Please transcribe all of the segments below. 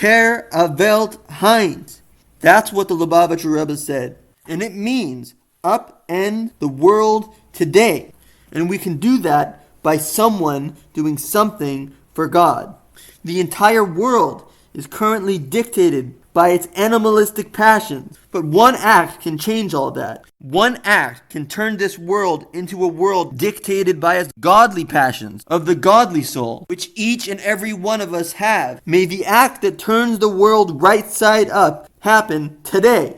Per a Welt Heinz. That's what the Lubavitcher Rebbe said. And it means upend the world today. And we can do that by someone doing something for God. The entire world is currently dictated by its animalistic passions. But one act can change all that. One act can turn this world into a world dictated by its godly passions of the godly soul, which each and every one of us have. May the act that turns the world right side up happen today.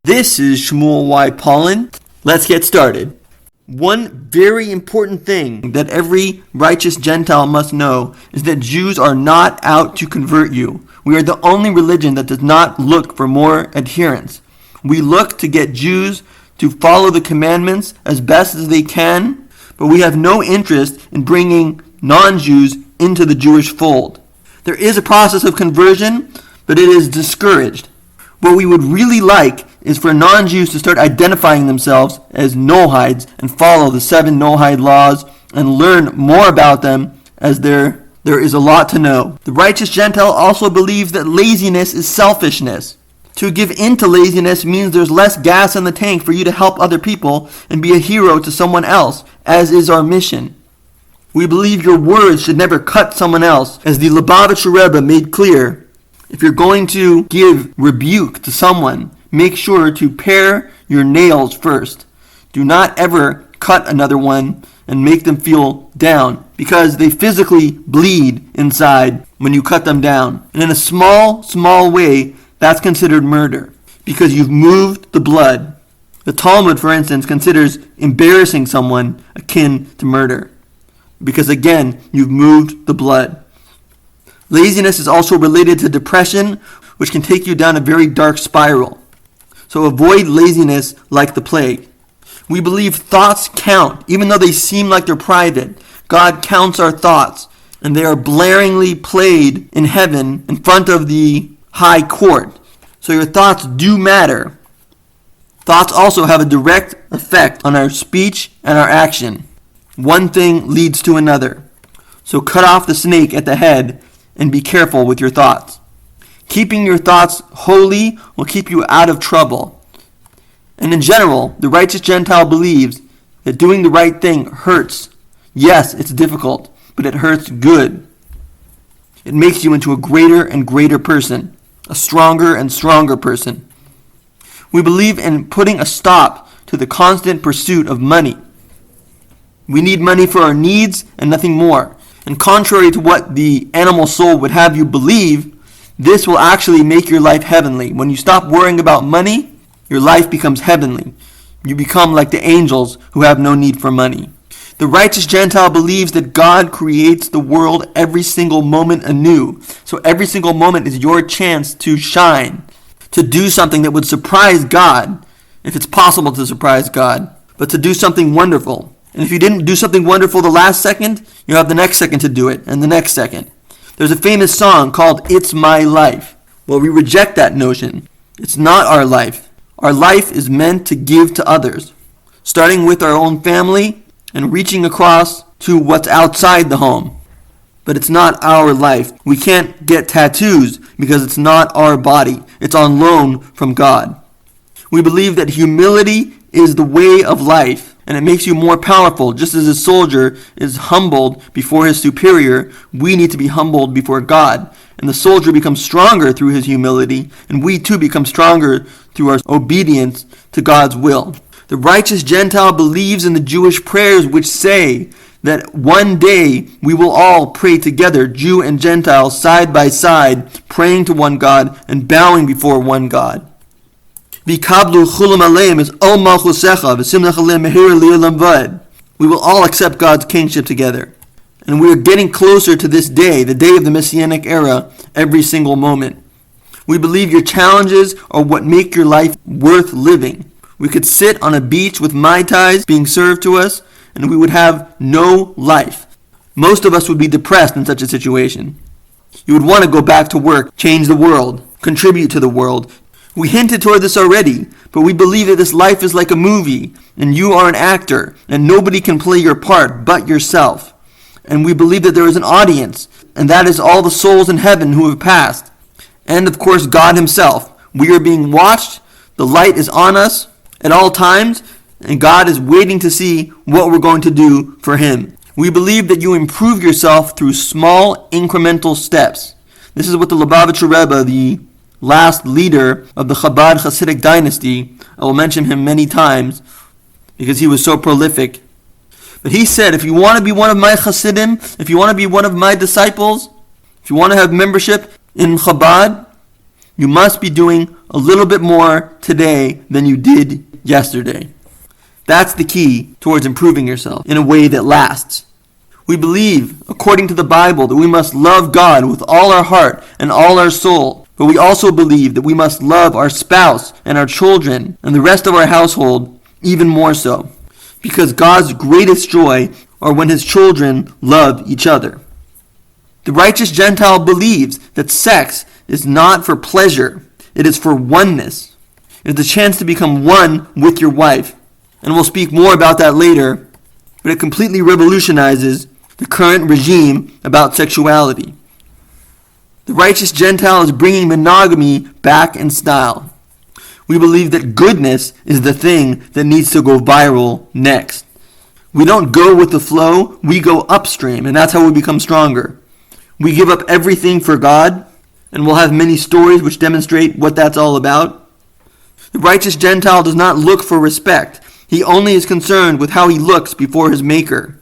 This is Shmuel Y. Paulin. Let's get started. One very important thing that every righteous Gentile must know is that Jews are not out to convert you. We are the only religion that does not look for more adherents. We look to get Jews to follow the commandments as best as they can, but we have no interest in bringing non-Jews into the Jewish fold. There is a process of conversion, but it is discouraged. What we would really like is for non-Jews to start identifying themselves as Noahides and follow the 7 Noahide laws and learn more about them, as there is a lot to know. The righteous Gentile also believes that laziness is selfishness. To give in to laziness means there's less gas in the tank for you to help other people and be a hero to someone else, as is our mission. We believe your words should never cut someone else, as the Lubavitcher Rebbe made clear. If you're going to give rebuke to someone, make sure to pare your nails first. Do not ever cut another one and make them feel down, because they physically bleed inside when you cut them down. And in a small way, that's considered murder, because you've moved the blood. The Talmud, for instance, considers embarrassing someone akin to murder, because again, you've moved the blood. Laziness is also related to depression, which can take you down a very dark spiral. So avoid laziness like the plague. We believe thoughts count, even though they seem like they're private. God counts our thoughts, and they are blaringly played in heaven in front of the high court. So your thoughts do matter. Thoughts also have a direct effect on our speech and our action. One thing leads to another. So cut off the snake at the head and be careful with your thoughts. Keeping your thoughts holy will keep you out of trouble. And in general, the righteous Gentile believes that doing the right thing hurts. Yes, it's difficult, but it hurts good. It makes you into a greater and greater person, a stronger and stronger person. We believe in putting a stop to the constant pursuit of money. We need money for our needs and nothing more. And contrary to what the animal soul would have you believe, this will actually make your life heavenly. When you stop worrying about money, your life becomes heavenly. You become like the angels who have no need for money. The righteous Gentile believes that God creates the world every single moment anew. So every single moment is your chance to shine, to do something that would surprise God, if it's possible to surprise God, but to do something wonderful. And if you didn't do something wonderful the last second, you have the next second to do it, and the next second. There's a famous song called "It's My Life." Well, we reject that notion. It's not our life. Our life is meant to give to others, starting with our own family and reaching across to what's outside the home. But it's not our life. We can't get tattoos because it's not our body. It's on loan from God. We believe that humility is the way of life, and it makes you more powerful. Just as a soldier is humbled before his superior, we need to be humbled before God. And the soldier becomes stronger through his humility, and we too become stronger through our obedience to God's will. The righteous Gentile believes in the Jewish prayers which say that one day we will all pray together, Jew and Gentile, side by side, praying to one God and bowing before one God. V'kablu chulam aleim is ol malchusecha v'simlech aleim mehir li'olam vad. We will all accept God's kingship together. And we are getting closer to this day, the day of the Messianic era, every single moment. We believe your challenges are what make your life worth living. We could sit on a beach with Mai Tais being served to us, and we would have no life. Most of us would be depressed in such a situation. You would want to go back to work, change the world, contribute to the world. We hinted toward this already, but we believe that this life is like a movie, and you are an actor, and nobody can play your part but yourself. And we believe that there is an audience, and that is all the souls in heaven who have passed. And of course, God himself. We are being watched, the light is on us at all times, and God is waiting to see what we're going to do for him. We believe that you improve yourself through small incremental steps. This is what the Lubavitcher Rebbe, the last leader of the Chabad Hasidic dynasty, I will mention him many times because he was so prolific. But he said, if you want to be one of my Hasidim, if you want to be one of my disciples, if you want to have membership in Chabad, you must be doing a little bit more today than you did yesterday. That's the key towards improving yourself in a way that lasts. We believe, according to the Bible, that we must love God with all our heart and all our soul. But we also believe that we must love our spouse and our children and the rest of our household even more so. Because God's greatest joy are when his children love each other. The righteous Gentile believes that sex is not for pleasure, it is for oneness. It is the chance to become one with your wife. And we'll speak more about that later, but it completely revolutionizes the current regime about sexuality. The righteous Gentile is bringing monogamy back in style. We believe that goodness is the thing that needs to go viral next. We don't go with the flow, we go upstream, and that's how we become stronger. We give up everything for God, and we'll have many stories which demonstrate what that's all about. The righteous Gentile does not look for respect. He only is concerned with how he looks before his Maker.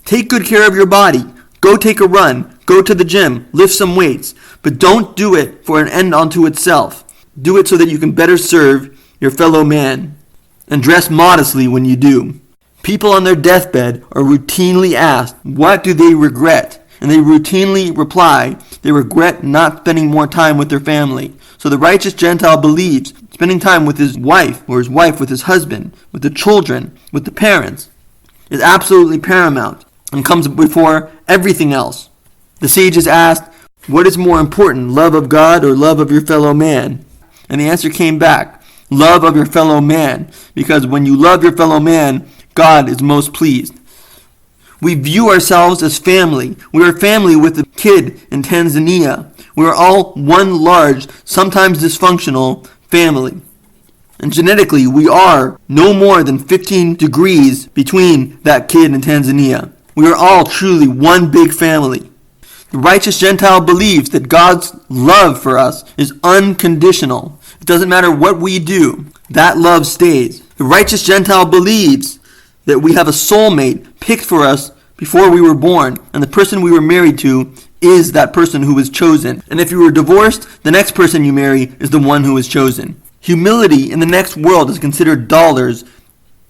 Take good care of your body. Go take a run. Go to the gym. Lift some weights. But don't do it for an end unto itself. Do it so that you can better serve your fellow man. And dress modestly when you do. People on their deathbed are routinely asked, what do they regret? And they routinely reply, they regret not spending more time with their family. So the righteous Gentile believes spending time with his wife, or his wife with his husband, with the children, with the parents, is absolutely paramount and comes before everything else. The sages asked, what is more important, love of God or love of your fellow man? And the answer came back, love of your fellow man, because when you love your fellow man, God is most pleased. We view ourselves as family. We are family with the kid in Tanzania. We are all one large, sometimes dysfunctional family. And genetically, we are no more than 15 degrees between that kid in Tanzania. We are all truly one big family. The righteous Gentile believes that God's love for us is unconditional. It doesn't matter what we do. That love stays. The righteous Gentile believes that we have a soulmate picked for us before we were born, and the person we were married to is that person who was chosen. And if you were divorced, the next person you marry is the one who was chosen. Humility in the next world is considered dollars,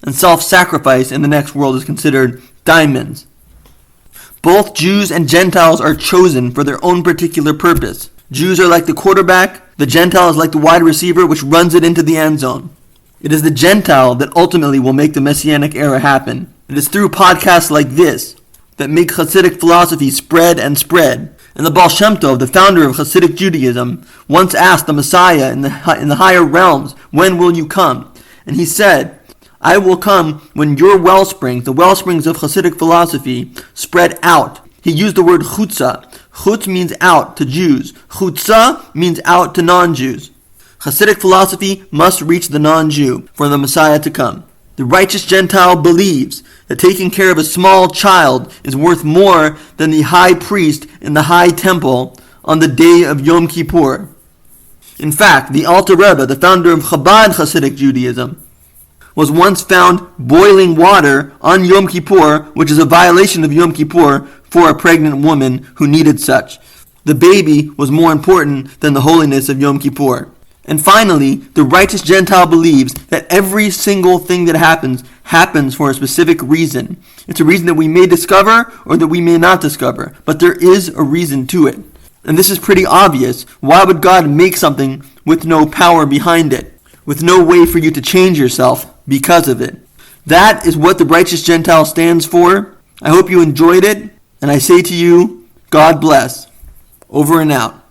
and self-sacrifice in the next world is considered diamonds. Both Jews and Gentiles are chosen for their own particular purpose. Jews are like the quarterback, the Gentile is like the wide receiver which runs it into the end zone. It is the Gentile that ultimately will make the Messianic era happen. It is through podcasts like this that make Hasidic philosophy spread and spread. And the Baal Shem Tov, the founder of Hasidic Judaism, once asked the Messiah in the higher realms, when will you come? And he said, I will come when your wellsprings, the wellsprings of Hasidic philosophy, spread out. He used the word chutza. Chutz means out to Jews. Chutza means out to non-Jews. Hasidic philosophy must reach the non-Jew for the Messiah to come. The righteous Gentile believes that taking care of a small child is worth more than the high priest in the high temple on the day of Yom Kippur. In fact, the Alter Rebbe, the founder of Chabad Hasidic Judaism, was once found boiling water on Yom Kippur, which is a violation of Yom Kippur for a pregnant woman who needed such. The baby was more important than the holiness of Yom Kippur. And finally, the righteous Gentile believes that every single thing that happens for a specific reason. It's a reason that we may discover or that we may not discover, but there is a reason to it. And this is pretty obvious. Why would God make something with no power behind it, with no way for you to change yourself because of it? That is what the righteous Gentile stands for. I hope you enjoyed it, and I say to you, God bless. Over and out.